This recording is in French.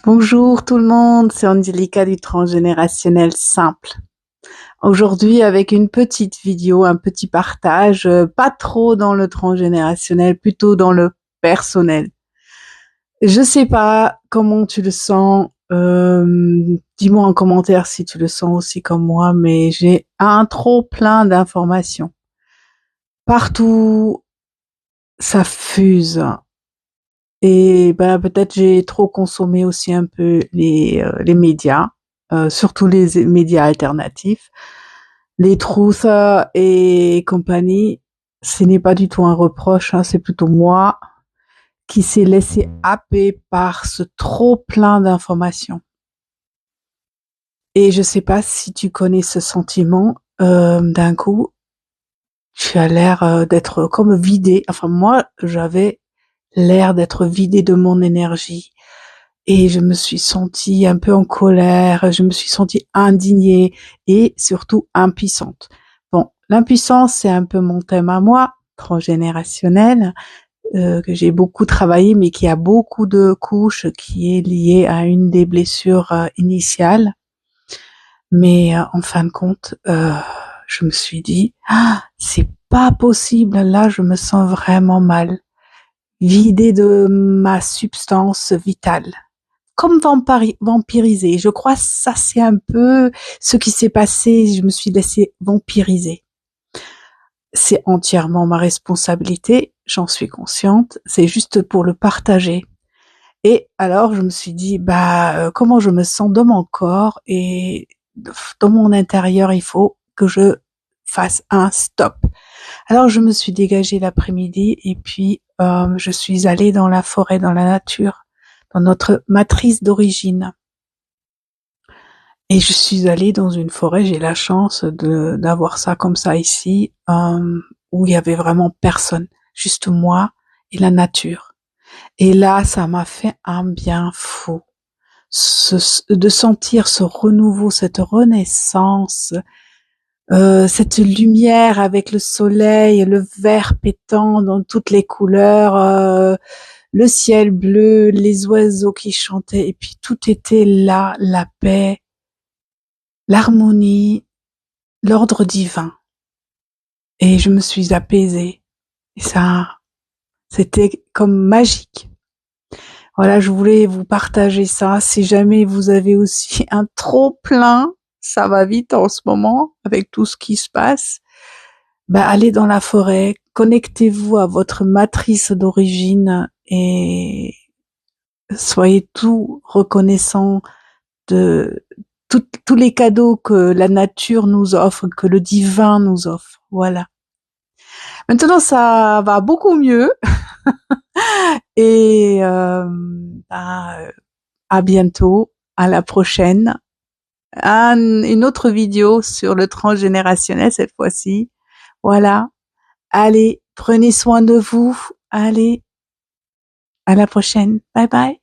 Bonjour tout le monde, c'est Angelica du Transgénérationnel Simple. Aujourd'hui avec une petite vidéo, un petit partage, pas trop dans le transgénérationnel, plutôt dans le personnel. Je sais pas comment tu le sens, dis-moi en commentaire si tu le sens aussi comme moi, mais j'ai un trop plein d'informations. Partout, ça fuse. Et ben peut-être j'ai trop consommé aussi un peu les médias, surtout les médias alternatifs, les truths et compagnie. Ce n'est pas du tout un reproche, hein, c'est plutôt moi qui s'est laissé happer par ce trop plein d'informations. Et je sais pas si tu connais ce sentiment, d'un coup, tu as l'air d'être comme vidé. Enfin moi, j'avais l'air d'être vidé de mon énergie. Et je me suis sentie un peu en colère, je me suis sentie indignée et surtout impuissante. Bon, l'impuissance, c'est un peu mon thème à moi, transgénérationnel, que j'ai beaucoup travaillé, mais qui a beaucoup de couches, qui est liée à une des blessures initiales. Mais en fin de compte, je me suis dit, ah, c'est pas possible, là je me sens vraiment mal, vidée de ma substance vitale. Comme vampirisé. Je crois que ça c'est un peu ce qui s'est passé. Je me suis laissée vampiriser. C'est entièrement ma responsabilité. J'en suis consciente. C'est juste pour le partager. Et alors je me suis dit comment je me sens dans mon corps et dans mon intérieur. Il faut que je fasse un stop. Alors je me suis dégagée l'après-midi et puis je suis allée dans la forêt, dans la nature, dans notre matrice d'origine. Et je suis allée dans une forêt, j'ai la chance d'avoir ça comme ça ici, où il y avait vraiment personne, juste moi et la nature. Et là, ça m'a fait un bien fou. De sentir ce renouveau, cette renaissance, cette lumière avec le soleil, le vert pétant dans toutes les couleurs, le ciel bleu, les oiseaux qui chantaient, et puis tout était là, la paix, l'harmonie, l'ordre divin. Et je me suis apaisée. Et ça, c'était comme magique. Voilà, je voulais vous partager ça. Si jamais vous avez aussi un trop plein, ça va vite en ce moment avec tout ce qui se passe, allez dans la forêt, connectez-vous à votre matrice d'origine et soyez tout reconnaissant de tous les cadeaux que la nature nous offre, que le divin nous offre. Voilà. Maintenant, ça va beaucoup mieux. Et à bientôt, à la prochaine. Une autre vidéo sur le transgénérationnel cette fois-ci. Voilà. Allez, prenez soin de vous. Allez, à la prochaine. Bye bye.